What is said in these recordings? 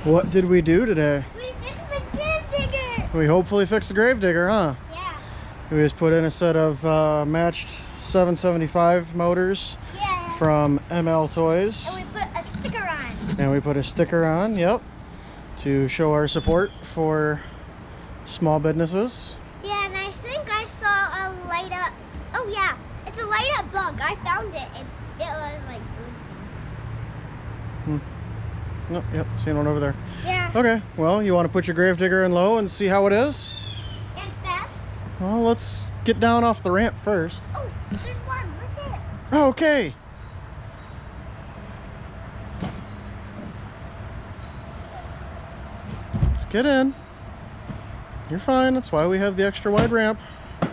What did we do today? We fixed the grave digger! We hopefully fixed the grave digger, huh? Yeah. We just put in a set of matched 775 motors from mltoys. And we put a sticker on. And we put a sticker on, yep, to show our support for small businesses. Yeah, and I think I saw a light up. Oh yeah, it's a light up bug. I found it. It was like blinking. Nope, yep, seen one over there. Yeah. Okay, well, you want to put your grave digger in low and see how it is? And fast. Well, let's get down off the ramp first. Oh, there's one right there. Okay. Let's get in. You're fine. That's why we have the extra wide ramp. It's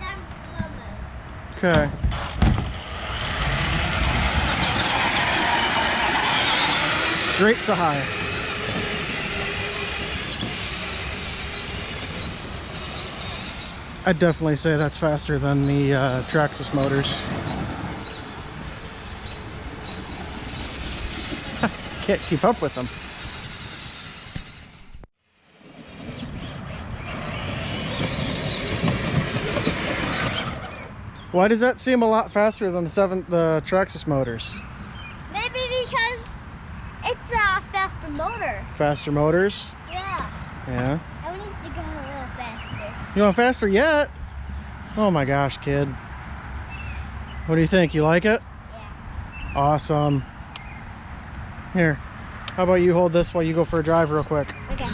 on slow mode. Okay. Straight to high. I'd definitely say that's faster than the Traxxas motors. Can't keep up with them. Why does that seem a lot faster than the Traxxas motors? Maybe because it's a faster motor. Faster motors? Yeah. Yeah. I need to go a little faster. You want faster yet? Oh my gosh, kid. What do you think? You like it? Yeah. Awesome. Here, how about you hold this while you go for a drive real quick? Okay.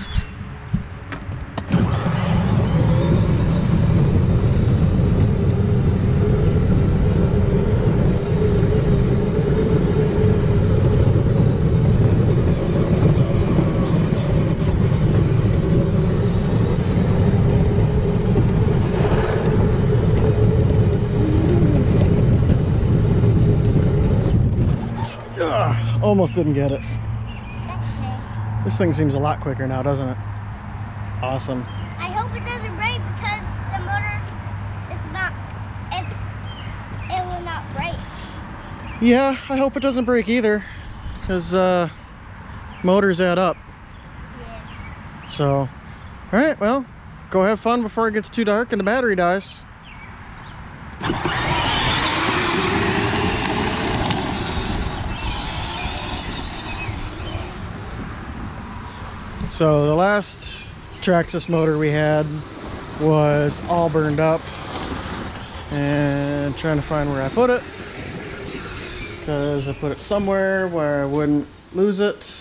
Ugh, almost didn't get it. That's okay. This thing seems a lot quicker now, doesn't it? Awesome. I hope it doesn't break because the motor is not, it will not break. Yeah, I hope it doesn't break either, because motors add up. Yeah. So, all right, well, go have fun before it gets too dark and the battery dies. So the last Traxxas motor we had was all burned up, and trying to find where I put it, because I put it somewhere where I wouldn't lose it,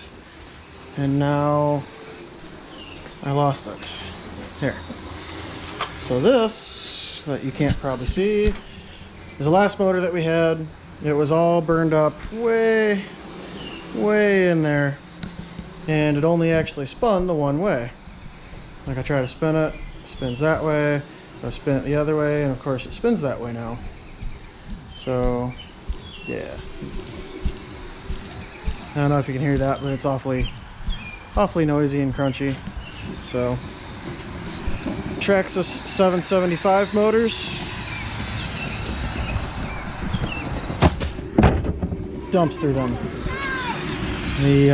and now I lost it. Here. So this, that you can't probably see, is the last motor that we had. It was all burned up way in there, and it only actually spun the one way. Like I try to spin it, it spins that way, I spin it the other way, and of course it spins that way now. So yeah, I don't know if you can hear that, but it's awfully noisy and crunchy. So Traxxas 775 motors, dumps through them. The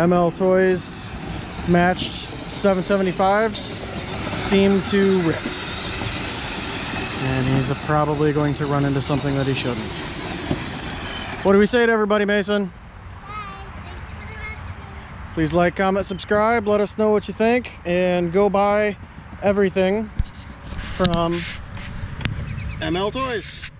mltoys matched 775s seem to rip, and he's probably going to run into something that he shouldn't. What do we say to everybody, Mason? Bye. Thanks for the watching. Please like, comment, subscribe, let us know what you think, and go buy everything from mltoys.